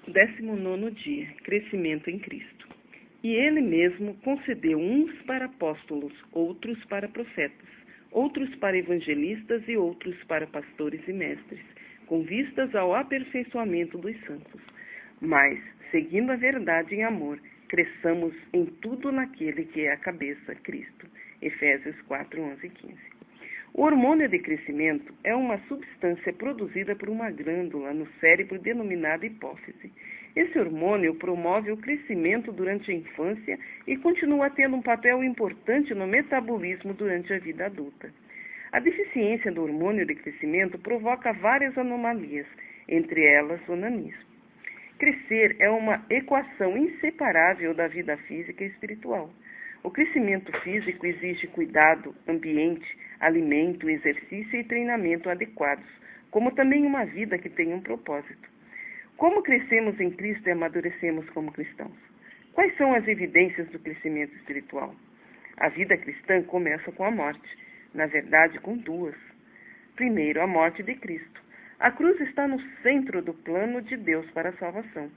19º dia, crescimento em Cristo. E ele mesmo concedeu uns para apóstolos, outros para profetas, outros para evangelistas e outros para pastores e mestres, com vistas ao aperfeiçoamento dos santos. Mas, seguindo a verdade em amor, cresçamos em tudo naquele que é a cabeça, Cristo. Efésios 4, 11 e 15. O hormônio de crescimento é uma substância produzida por uma glândula no cérebro denominada hipófise. Esse hormônio promove o crescimento durante a infância e continua tendo um papel importante no metabolismo durante a vida adulta. A deficiência do hormônio de crescimento provoca várias anomalias, entre elas o nanismo. Crescer é uma equação inseparável da vida física e espiritual. O crescimento físico exige cuidado, ambiente, alimento, exercício e treinamento adequados, como também uma vida que tenha um propósito. Como crescemos em Cristo e amadurecemos como cristãos? Quais são as evidências do crescimento espiritual? A vida cristã começa com a morte, na verdade com duas. Primeiro, a morte de Cristo. A cruz está no centro do plano de Deus para a salvação.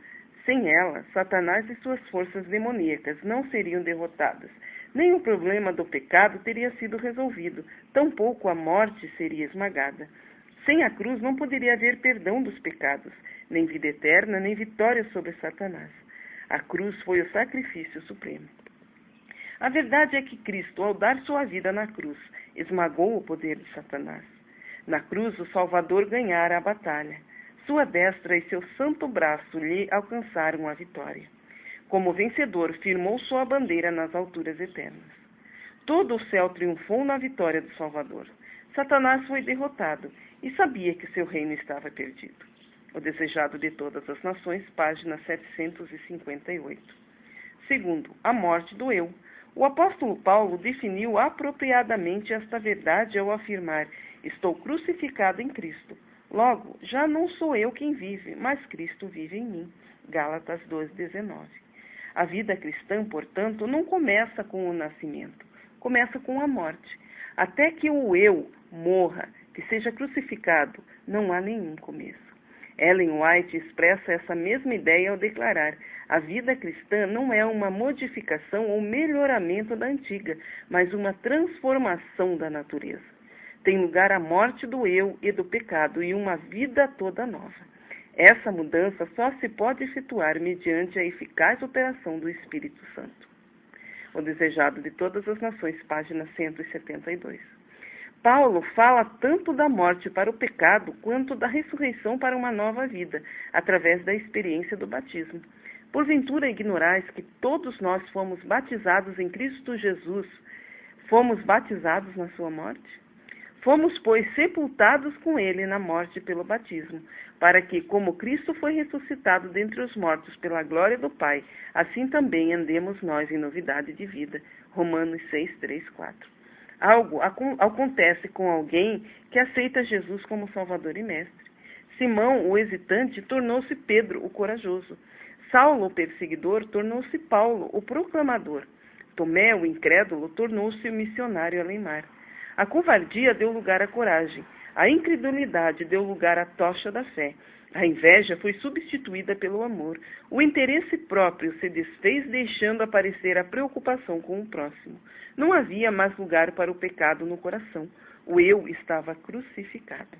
Sem ela, Satanás e suas forças demoníacas não seriam derrotadas. Nem o problema do pecado teria sido resolvido, tampouco a morte seria esmagada. Sem a cruz não poderia haver perdão dos pecados, nem vida eterna, nem vitória sobre Satanás. A cruz foi o sacrifício supremo. A verdade é que Cristo, ao dar sua vida na cruz, esmagou o poder de Satanás. Na cruz, o Salvador ganhara a batalha. Sua destra e seu santo braço lhe alcançaram a vitória. Como vencedor, firmou sua bandeira nas alturas eternas. Todo o céu triunfou na vitória do Salvador. Satanás foi derrotado e sabia que seu reino estava perdido. O Desejado de Todas as Nações, página 758. Segundo, a morte do eu. O apóstolo Paulo definiu apropriadamente esta verdade ao afirmar: estou crucificado em Cristo. Logo, já não sou eu quem vive, mas Cristo vive em mim. Gálatas 2,19. A vida cristã, portanto, não começa com o nascimento, começa com a morte. Até que o eu morra, que seja crucificado, não há nenhum começo. Ellen White expressa essa mesma ideia ao declarar: a vida cristã não é uma modificação ou melhoramento da antiga, mas uma transformação da natureza. Tem lugar a morte do eu e do pecado e uma vida toda nova. Essa mudança só se pode efetuar mediante a eficaz operação do Espírito Santo. O Desejado de Todas as Nações, página 172. Paulo fala tanto da morte para o pecado quanto da ressurreição para uma nova vida, através da experiência do batismo. Porventura ignorais que todos nós fomos batizados em Cristo Jesus, fomos batizados na sua morte? Fomos, pois, sepultados com ele na morte pelo batismo, para que, como Cristo foi ressuscitado dentre os mortos pela glória do Pai, assim também andemos nós em novidade de vida. Romanos 6, 3, 4. Algo acontece com alguém que aceita Jesus como Salvador e Mestre. Simão, o hesitante, tornou-se Pedro, o corajoso. Saulo, o perseguidor, tornou-se Paulo, o proclamador. Tomé, o incrédulo, tornou-se o missionário além mar. A covardia deu lugar à coragem. A incredulidade deu lugar à tocha da fé. A inveja foi substituída pelo amor. O interesse próprio se desfez, deixando aparecer a preocupação com o próximo. Não havia mais lugar para o pecado no coração. O eu estava crucificado.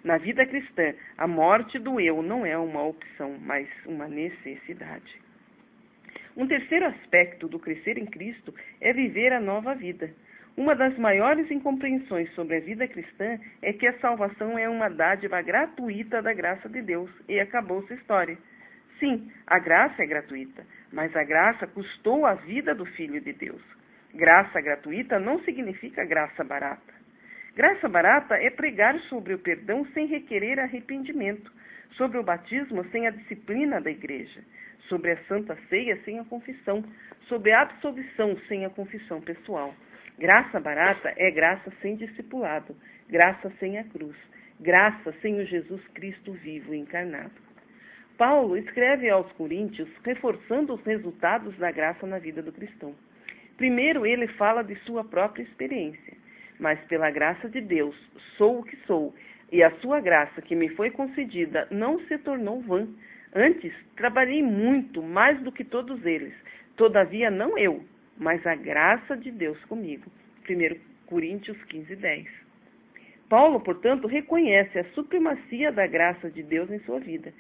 Na vida cristã, a morte do eu não é uma opção, mas uma necessidade. Um terceiro aspecto do crescer em Cristo é viver a nova vida. Uma das maiores incompreensões sobre a vida cristã é que a salvação é uma dádiva gratuita da graça de Deus, e acabou-se a história. Sim, a graça é gratuita, mas a graça custou a vida do Filho de Deus. Graça gratuita não significa graça barata. Graça barata é pregar sobre o perdão sem requerer arrependimento, sobre o batismo sem a disciplina da igreja, sobre a Santa Ceia sem a confissão, sobre a absolvição sem a confissão pessoal. Graça barata é graça sem discipulado, graça sem a cruz, graça sem o Jesus Cristo vivo e encarnado. Paulo escreve aos Coríntios reforçando os resultados da graça na vida do cristão. Primeiro, ele fala de sua própria experiência. Mas pela graça de Deus, sou o que sou, e a sua graça que me foi concedida não se tornou vã. Antes, trabalhei muito, mais do que todos eles. Todavia, não eu, mas a graça de Deus comigo. 1 Coríntios 15:10. Paulo, portanto, reconhece a supremacia da graça de Deus em sua vida.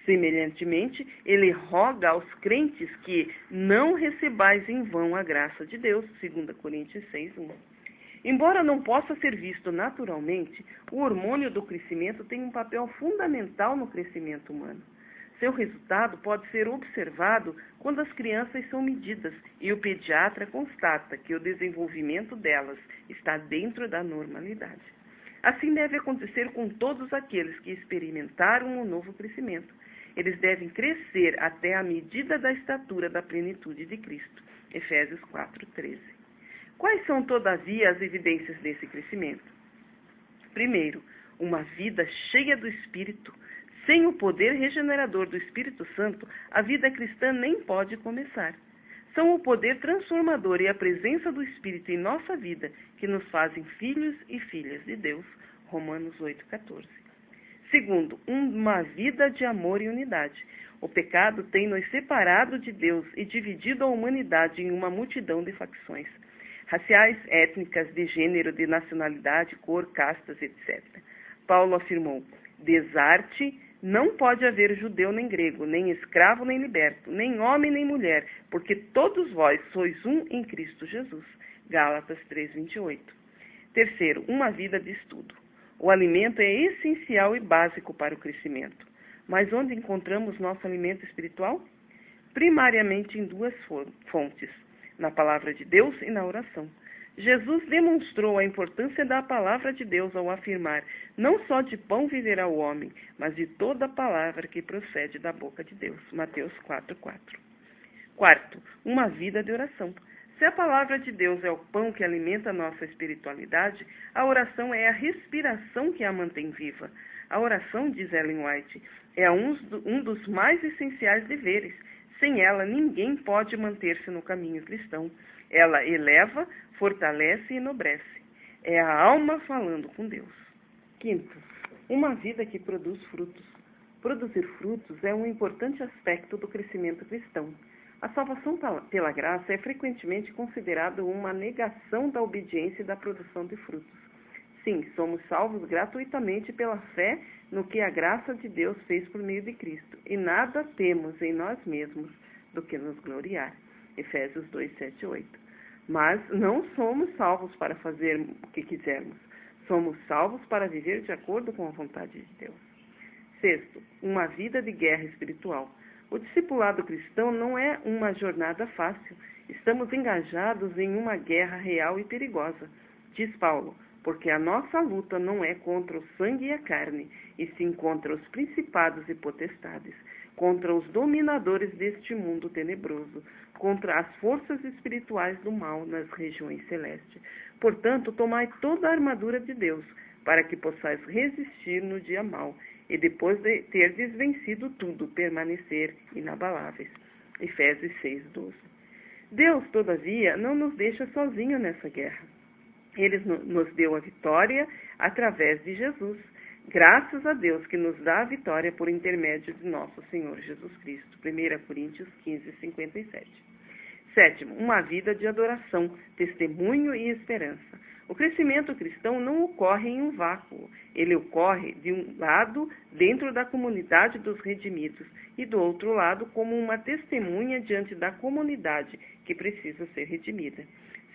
Semelhantemente, ele roga aos crentes que não recebais em vão a graça de Deus. 2 Coríntios 6:1. Embora não possa ser visto naturalmente, o hormônio do crescimento tem um papel fundamental no crescimento humano. Seu resultado pode ser observado quando as crianças são medidas e o pediatra constata que o desenvolvimento delas está dentro da normalidade. Assim deve acontecer com todos aqueles que experimentaram o novo crescimento. Eles devem crescer até a medida da estatura da plenitude de Cristo. Efésios 4:13. Quais são, todavia, as evidências desse crescimento? Primeiro, uma vida cheia do Espírito. Sem o poder regenerador do Espírito Santo, a vida cristã nem pode começar. São o poder transformador e a presença do Espírito em nossa vida que nos fazem filhos e filhas de Deus. Romanos 8:14. Segundo, uma vida de amor e unidade. O pecado tem nos separado de Deus e dividido a humanidade em uma multidão de facções raciais, étnicas, de gênero, de nacionalidade, cor, castas, etc. Paulo afirmou: desarte, não pode haver judeu nem grego, nem escravo nem liberto, nem homem nem mulher, porque todos vós sois um em Cristo Jesus. Gálatas 3:28. Terceiro, uma vida de estudo. O alimento é essencial e básico para o crescimento. Mas onde encontramos nosso alimento espiritual? Primariamente em duas fontes: na palavra de Deus e na oração. Jesus demonstrou a importância da palavra de Deus ao afirmar: não só de pão viverá o homem, mas de toda palavra que procede da boca de Deus. Mateus 4:4. Quarto, uma vida de oração. Se a palavra de Deus é o pão que alimenta a nossa espiritualidade, a oração é a respiração que a mantém viva. A oração, diz Ellen White, é um dos mais essenciais deveres. Sem ela, ninguém pode manter-se no caminho cristão. Ela eleva, fortalece e enobrece. É a alma falando com Deus. Quinto, uma vida que produz frutos. Produzir frutos é um importante aspecto do crescimento cristão. A salvação pela graça é frequentemente considerada uma negação da obediência e da produção de frutos. Sim, somos salvos gratuitamente pela fé no que a graça de Deus fez por meio de Cristo, e nada temos em nós mesmos do que nos gloriar. Efésios 2:7-8. Mas não somos salvos para fazer o que quisermos. Somos salvos para viver de acordo com a vontade de Deus. Sexto, uma vida de guerra espiritual. O discipulado cristão não é uma jornada fácil. Estamos engajados em uma guerra real e perigosa. Diz Paulo: porque a nossa luta não é contra o sangue e a carne, e sim contra os principados e potestades, contra os dominadores deste mundo tenebroso, contra as forças espirituais do mal nas regiões celestes. Portanto, tomai toda a armadura de Deus, para que possais resistir no dia mau, e depois de terdes vencido tudo, permanecer inabaláveis. Efésios 6:12. Deus, todavia, não nos deixa sozinhos nessa guerra. Ele nos deu a vitória através de Jesus. Graças a Deus que nos dá a vitória por intermédio de nosso Senhor Jesus Cristo. 1 Coríntios 15:57. Sétimo, uma vida de adoração, testemunho e esperança. O crescimento cristão não ocorre em um vácuo. Ele ocorre, de um lado, dentro da comunidade dos redimidos, e do outro lado, como uma testemunha diante da comunidade que precisa ser redimida.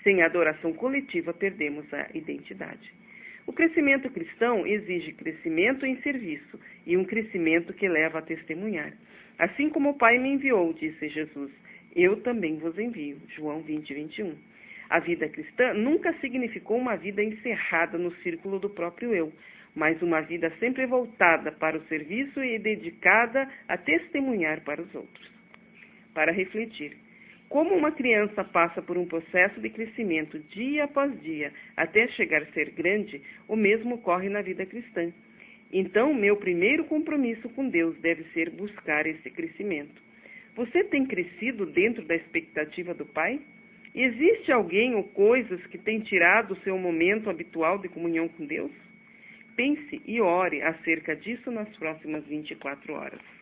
Sem adoração coletiva, perdemos a identidade. O crescimento cristão exige crescimento em serviço e um crescimento que leva a testemunhar. Assim como o Pai me enviou, disse Jesus, eu também vos envio. João 20:21. A vida cristã nunca significou uma vida encerrada no círculo do próprio eu, mas uma vida sempre voltada para o serviço e dedicada a testemunhar para os outros. Para refletir. Como uma criança passa por um processo de crescimento dia após dia até chegar a ser grande, o mesmo ocorre na vida cristã. Então, meu primeiro compromisso com Deus deve ser buscar esse crescimento. Você tem crescido dentro da expectativa do Pai? Existe alguém ou coisas que tem tirado o seu momento habitual de comunhão com Deus? Pense e ore acerca disso nas próximas 24 horas.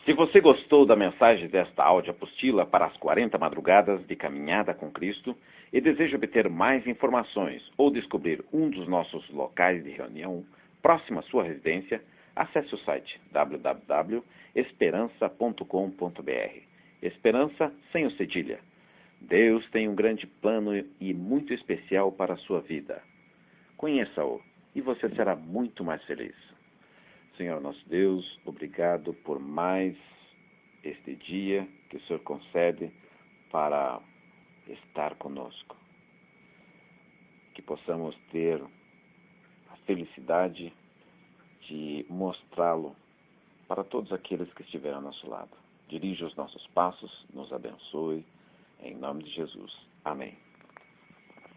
Se você gostou da mensagem desta áudio-apostila para as 40 madrugadas de caminhada com Cristo e deseja obter mais informações ou descobrir um dos nossos locais de reunião próximo à sua residência, acesse o site www.esperança.com.br. Esperança sem o cedilha. Deus tem um grande plano e muito especial para a sua vida. Conheça-o e você será muito mais feliz. Senhor nosso Deus, obrigado por mais este dia que o Senhor concede para estar conosco. Que possamos ter a felicidade de mostrá-lo para todos aqueles que estiverem ao nosso lado. Dirija os nossos passos, nos abençoe, em nome de Jesus. Amém.